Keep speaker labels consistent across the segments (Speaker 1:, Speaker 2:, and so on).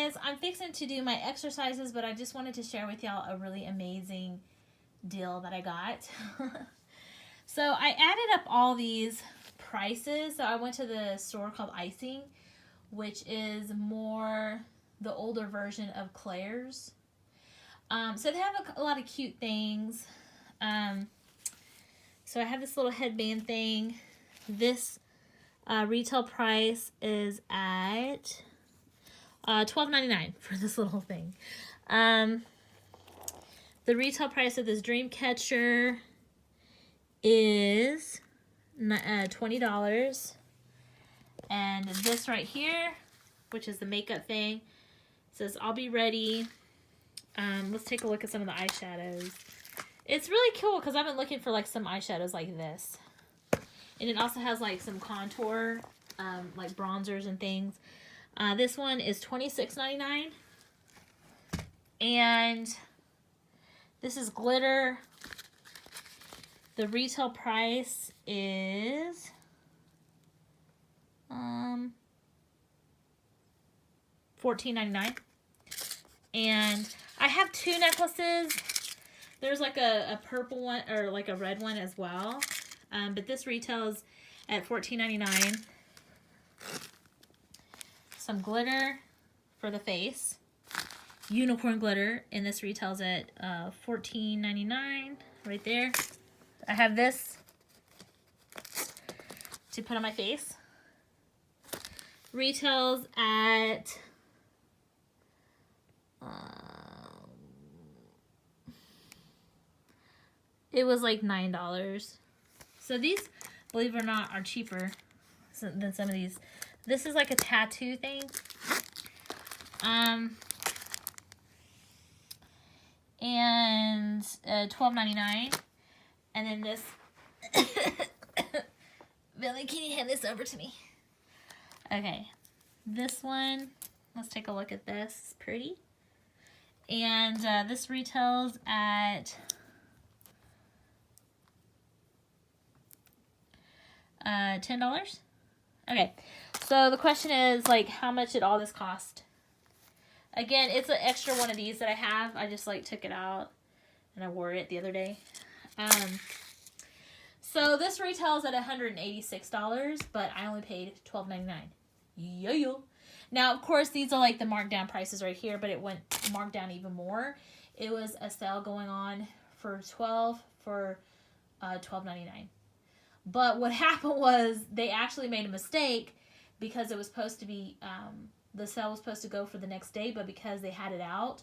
Speaker 1: guys, I'm fixing to do my exercises, but I just wanted to share with y'all a really amazing deal that I got. So I added up all these prices. So I went to the store called Icing, which is more the older version of Claire's. So they have a lot of cute things. So I have this little headband thing. This retail price is at $12.99 for this little thing. The retail price of this dream catcher is $20. And this right here, which is the makeup thing, says I'll be ready. Let's take a look at some of the eyeshadows. It's really cool because I've been looking for like some eyeshadows like this. And it also has like some contour, like bronzers and things. This one is $26.99. And this is glitter. The retail price is $14.99. And I have two necklaces. There's like a purple one or like a red one as well. But this retails at $14.99. Some glitter for the face. Unicorn glitter. And this retails at $14.99 right there. I have this to put on my face. Retails at it was like $9. So these, believe it or not, are cheaper than some of these. This is like a tattoo thing. And $12.99. And then this. Billy, can you hand this over to me? Okay. This one. Let's take a look at this. It's pretty. And this retails at $10. Okay. So the question is, like, how much did all this cost? Again, it's an extra one of these that I have. I just, like, took it out and I wore it the other day. So this retails at $186, but I only paid $12.99. Yo. Now, of course, these are like the marked down prices right here, but it went marked down even more. It was a sale going on for $12.99. But what happened was they actually made a mistake because it was supposed to be, the sale was supposed to go for the next day, but because they had it out,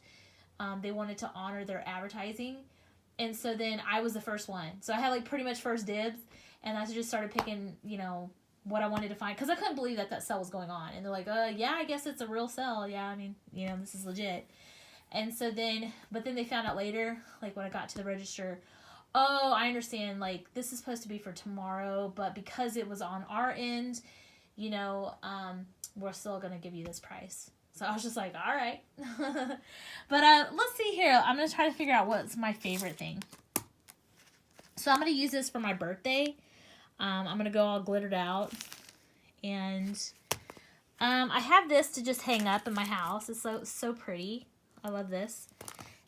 Speaker 1: they wanted to honor their advertising. And so then I was the first one. So I had like pretty much first dibs. And I just started picking, you know, what I wanted to find. Because I couldn't believe that sale was going on. And they're like, yeah, I guess it's a real sale. Yeah, I mean, you know, this is legit. And so then, but then they found out later, like when I got to the register, oh, I understand. Like this is supposed to be for tomorrow. But because it was on our end, you know, we're still going to give you this price. So I was just like, all right. But let's see here. I'm going to try to figure out what's my favorite thing. So I'm going to use this for my birthday. I'm going to go all glittered out. And I have this to just hang up in my house. It's so pretty. I love this.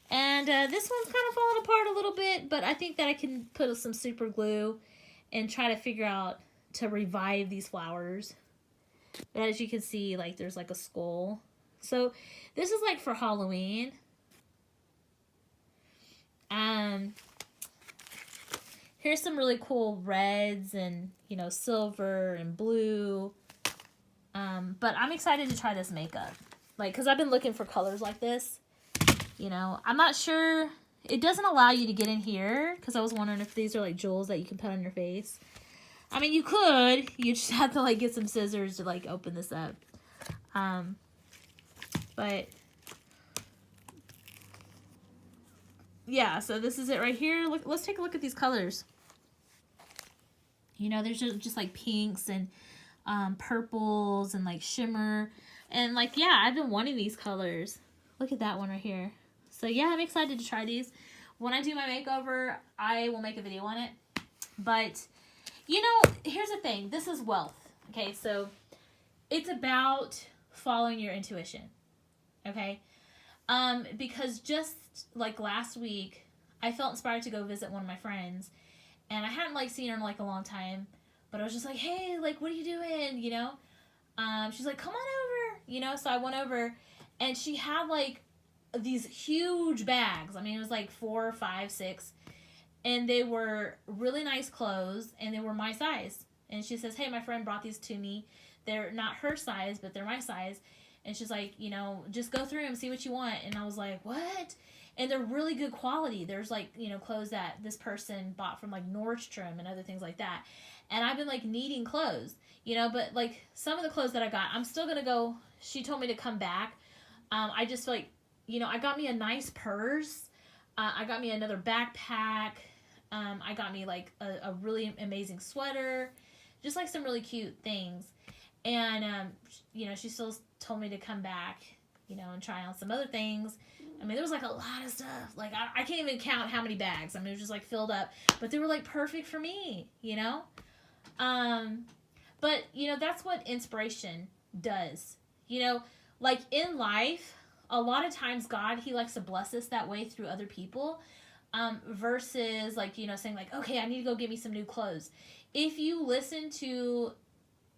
Speaker 1: And this one's kind of falling apart a little bit. But I think that I can put some super glue and try to figure out to revive these flowers. But as you can see, like there's like a skull. So this is like for Halloween. Here's some really cool reds and, you know, silver and blue. But I'm excited to try this makeup. Like, because I've been looking for colors like this. You know, I'm not sure. It doesn't allow you to get in here. Because I was wondering if these are like jewels that you can put on your face. I mean, you could. You just have to like get some scissors to like open this up. But yeah, so this is it right here. Look, let's take a look at these colors. You know, there's just like pinks and purples and like shimmer. And like, yeah, I've been wanting these colors. Look at that one right here. So yeah, I'm excited to try these. When I do my makeover, I will make a video on it. But, you know, here's the thing. This is wealth. Okay, so it's about following your intuition. Okay. Because just like last week, I felt inspired to go visit one of my friends, and I hadn't like seen her in like a long time, but I was just like, hey, like, what are you doing? You know? She's like, come on over, you know? So I went over, and she had like these huge bags. I mean, it was like 4, 5, 6, and they were really nice clothes, and they were my size. And she says, hey, my friend brought these to me. They're not her size, but they're my size. And she's like, you know, just go through them, see what you want. And I was like, what? And they're really good quality. There's like, you know, clothes that this person bought from like Nordstrom and other things like that. And I've been like needing clothes, you know, but like some of the clothes that I got, I'm still going to go. She told me to come back. I just feel like, you know, I got me a nice purse. I got me another backpack. I got me like a really amazing sweater, just like some really cute things. And, you know, she still told me to come back, you know, and try on some other things. I mean, there was like a lot of stuff. Like, I can't even count how many bags. I mean, it was just like filled up. But they were like perfect for me, you know? But, you know, that's what inspiration does. You know, like in life, a lot of times God, he likes to bless us that way through other people. Versus like, you know, saying like, okay, I need to go get me some new clothes. If you listen to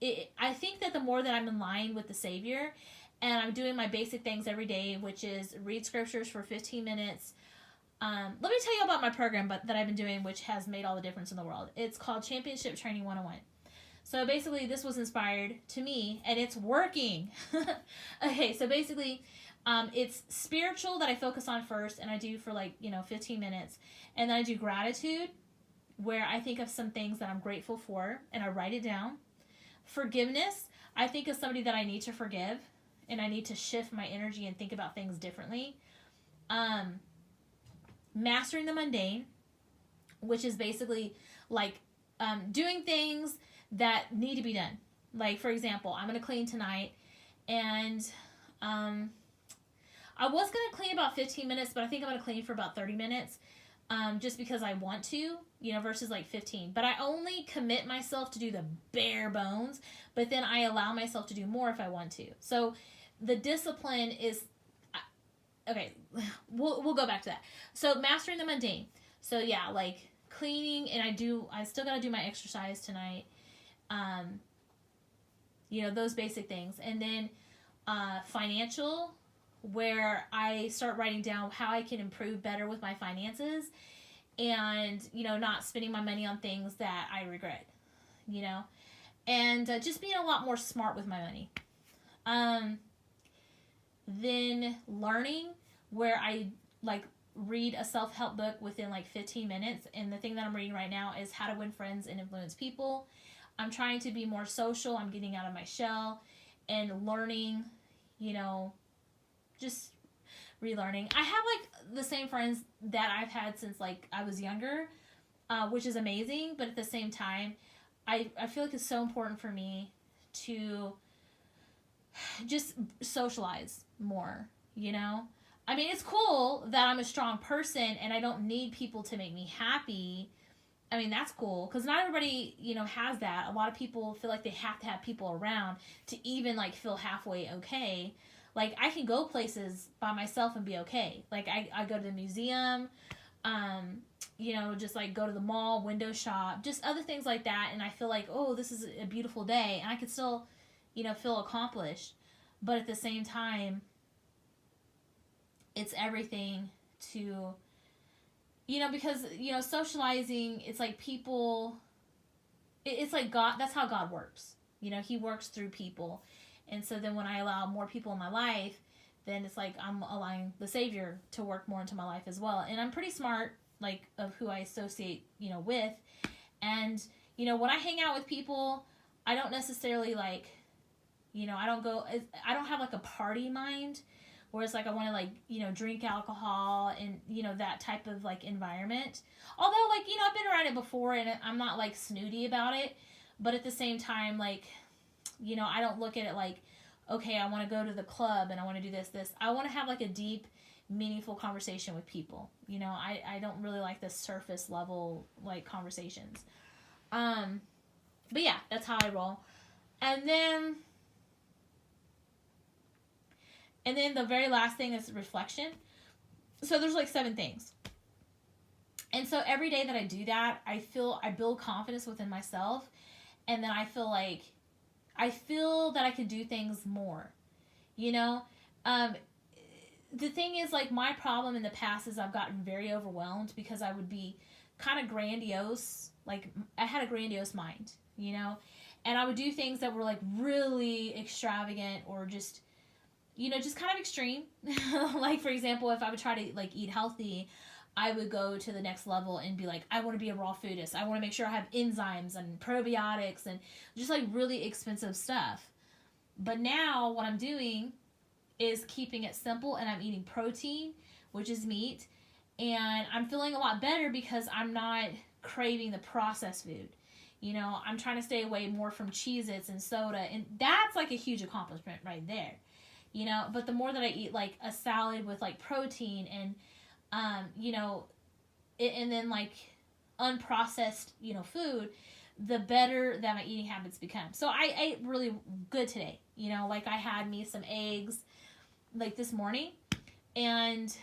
Speaker 1: it, I think that the more that I'm in line with the Savior, and I'm doing my basic things every day, which is read scriptures for 15 minutes. Let me tell you about my program that I've been doing, which has made all the difference in the world. It's called Championship Training 101. So basically, this was inspired to me, and it's working. Okay, so basically, it's spiritual that I focus on first, and I do for like, you know, 15 minutes. And then I do gratitude, where I think of some things that I'm grateful for, and I write it down. Forgiveness, I think of somebody that I need to forgive, and I need to shift my energy and think about things differently. Mastering the mundane, which is basically like doing things that need to be done. Like, for example, I'm going to clean tonight, and I was going to clean about 15 minutes, but I think I'm going to clean for about 30 minutes. Just because I want to, you know, versus like 15. But I only commit myself to do the bare bones, but then I allow myself to do more if I want to. So the discipline is, okay, we'll go back to that. So mastering the mundane. So yeah, like cleaning, and I still got to do my exercise tonight. You know, those basic things. And then financial, where I start writing down how I can improve better with my finances, and, you know, not spending my money on things that I regret, you know, and just being a lot more smart with my money. Then learning, where I like read a self-help book within like 15 minutes. And the thing that I'm reading right now is How to Win Friends and Influence People. I'm trying to be more social. I'm getting out of my shell and learning, you know, just relearning. I have like the same friends that I've had since like I was younger, which is amazing. But at the same time, I feel like it's so important for me to just socialize more, you know? I mean, it's cool that I'm a strong person and I don't need people to make me happy. I mean, that's cool, because not everybody, you know, has that. A lot of people feel like they have to have people around to even like feel halfway okay. Like, I can go places by myself and be okay. Like, I go to the museum, you know, just like go to the mall, window shop, just other things like that. And I feel like, oh, this is a beautiful day. And I can still, you know, feel accomplished. But at the same time, it's everything to, you know, because, you know, socializing, it's like people, it's like God, that's how God works. You know, he works through people. And so then when I allow more people in my life, then it's like I'm allowing the Savior to work more into my life as well. And I'm pretty smart, like, of who I associate, you know, with. And, you know, when I hang out with people, I don't necessarily, like, you know, I don't have, like, a party mind, where it's like I want to, like, you know, drink alcohol and, you know, that type of, like, environment. Although, like, you know, I've been around it before, and I'm not, like, snooty about it. But at the same time, like, you know, I don't look at it like, okay, I want to go to the club and I want to do this. I want to have like a deep, meaningful conversation with people. You know, I don't really like the surface level like conversations. But yeah, that's how I roll. And And then the very last thing is reflection. So there's like 7 things. And so every day that I do that, I build confidence within myself. And then I feel that I can do things more, you know? The thing is, like, my problem in the past is I've gotten very overwhelmed because I would be kind of grandiose. Like, I had a grandiose mind, you know? And I would do things that were, like, really extravagant or just, you know, just kind of extreme. Like, for example, if I would try to, like, eat healthy, I would go to the next level and be like, I want to be a raw foodist. I want to make sure I have enzymes and probiotics and just, like, really expensive stuff. But now what I'm doing is keeping it simple, and I'm eating protein, which is meat, and I'm feeling a lot better because I'm not craving the processed food. You know, I'm trying to stay away more from Cheez-Its and soda, and that's like a huge accomplishment right there. You know, but the more that I eat like a salad with like protein and, you know, and then like unprocessed, you know, food, the better that my eating habits become. So I ate really good today. You know, like I had me some eggs like this morning, and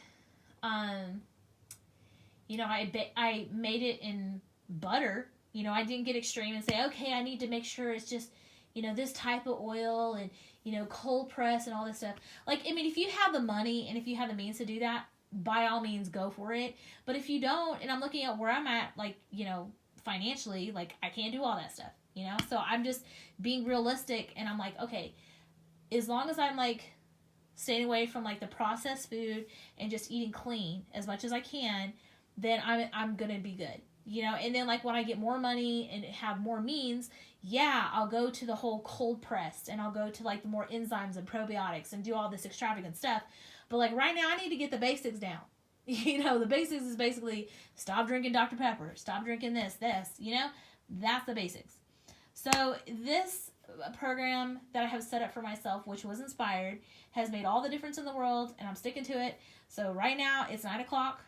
Speaker 1: you know, I made it in butter. You know, I didn't get extreme and say, okay, I need to make sure it's just, you know, this type of oil and, you know, cold press and all this stuff. Like, I mean, if you have the money and if you have the means to do that, by all means go for it. But if you don't, and I'm looking at where I'm at, like, you know, financially, like, I can't do all that stuff, you know? So I'm just being realistic, and I'm like, okay, as long as I'm like staying away from like the processed food and just eating clean as much as I can, then I'm gonna be good, you know. And then like when I get more money and have more means, yeah, I'll go to the whole cold pressed, and I'll go to like the more enzymes and probiotics and do all this extravagant stuff. But like right now, I need to get the basics down. You know, the basics is basically stop drinking Dr. Pepper, stop drinking this, you know, that's the basics. So this program that I have set up for myself, which was inspired, has made all the difference in the world, and I'm sticking to it. So right now it's 9 o'clock.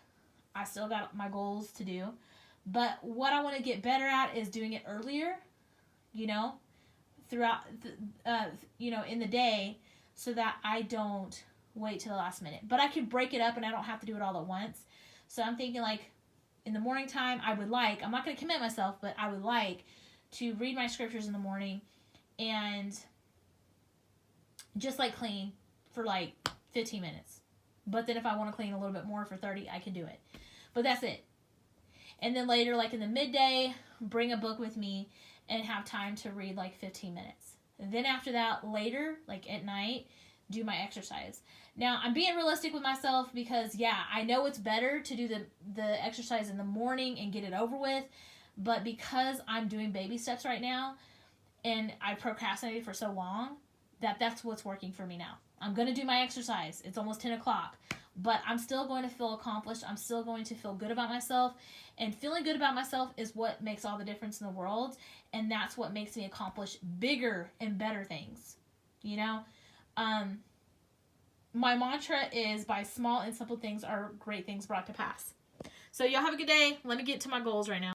Speaker 1: I still got my goals to do, but what I want to get better at is doing it earlier, you know, throughout you know, in the day, so that I don't wait till the last minute. But I can break it up and I don't have to do it all at once. So I'm thinking like in the morning time, I'm not going to commit myself, but I would like to read my scriptures in the morning and just like clean for like 15 minutes. But then if I want to clean a little bit more for 30, I can do it. But that's it. And then later, like in the midday, bring a book with me and have time to read like 15 minutes. And then after that, later, like at night, do my exercise. Now, I'm being realistic with myself because, yeah, I know it's better to do the exercise in the morning and get it over with. But because I'm doing baby steps right now, and I procrastinated for so long, that's what's working for me now. I'm going to do my exercise. It's almost 10 o'clock. But I'm still going to feel accomplished. I'm still going to feel good about myself. And feeling good about myself is what makes all the difference in the world. And that's what makes me accomplish bigger and better things. You know? My mantra is, by small and simple things are great things brought to pass. So y'all have a good day. Let me get to my goals right now.